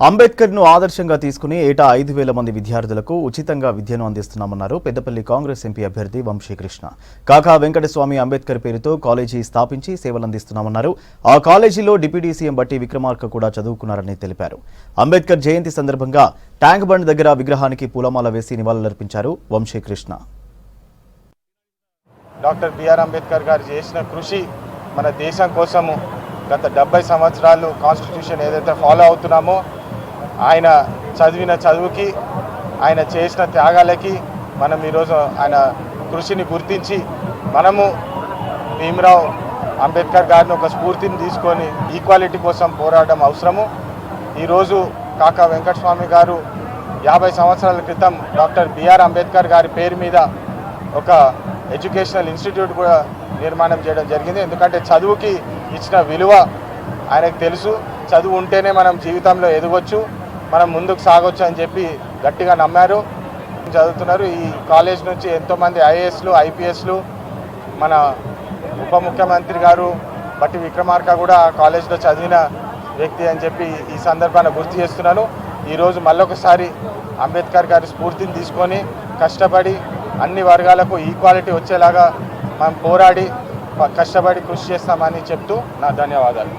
అంబేద్కర్ను ఆదర్శంగా తీసుకుని ఏటా 5,000 మంది విద్యార్థులకు ఉచితంగా విద్యను అందిస్తున్నామన్నారు పెద్దపల్లి కాంగ్రెస్ ఎంపీ అభ్యర్థి వంశీకృష్ణ. కాకా వెంకటస్వామి అంబేద్కర్ పేరుతో కాలేజీ స్థాపించి సేవలందిస్తున్నామన్నారు. ఆ కాలేజీలో డిప్యూటీ సీఎం బట్టి విక్రమార్క కూడా చదువుకున్నారని తెలిపారు. అంబేద్కర్ జయంతి సందర్భంగా ట్యాంక్ బండ్ దగ్గర విగ్రహానికి పూలమాల వేసి నివాళులర్పించారు వంశీకృష్ణ. డాక్టర్ బిఆర్ అంబేద్కర్ గారు చేసిన కృషి మన దేశం కోసము గత 70 సంవత్సరాలు కాన్స్టిట్యూషన్ ఏదైతే ఫాలో అవుతున్నామో ఆయన చదివిన చదువుకి ఆయన చేసిన త్యాగాలకి మనం ఈరోజు ఆయన కృషిని గుర్తించి మనము భీమ్రావ్ అంబేద్కర్ గారిని ఒక స్ఫూర్తిని తీసుకొని ఈక్వాలిటీ కోసం పోరాడడం అవసరము. ఈరోజు కాకా వెంకటస్వామి గారు 50 సంవత్సరాల క్రితం డాక్టర్ బిఆర్ అంబేద్కర్ గారి పేరు మీద ఒక ఎడ్యుకేషనల్ ఇన్స్టిట్యూట్ కూడా నిర్మాణం చేయడం జరిగింది. ఎందుకంటే చదువుకి ఇచ్చిన విలువ ఆయనకు తెలుసు. చదువు ఉంటేనే మనం జీవితంలో ఎదగొచ్చు, మనం ముందుకు సాగొచ్చు అని చెప్పి గట్టిగా నమ్మారు, చదువుతున్నారు. ఈ కాలేజ్ నుంచి ఎంతోమంది ఐఏఎస్లు ఐపీఎస్లు, మన ఉప ముఖ్యమంత్రి గారు బట్టి విక్రమార్క కూడా ఆ కాలేజ్లో చదివిన వ్యక్తి అని చెప్పి ఈ సందర్భాన్ని గుర్తు చేస్తున్నాను. ఈరోజు మళ్ళొకసారి అంబేద్కర్ గారి స్ఫూర్తిని తీసుకొని కష్టపడి అన్ని వర్గాలకు ఈక్వాలిటీ వచ్చేలాగా మనం పోరాడి కష్టపడి కృషి చేస్తామని చెప్తూ నా ధన్యవాదాలు.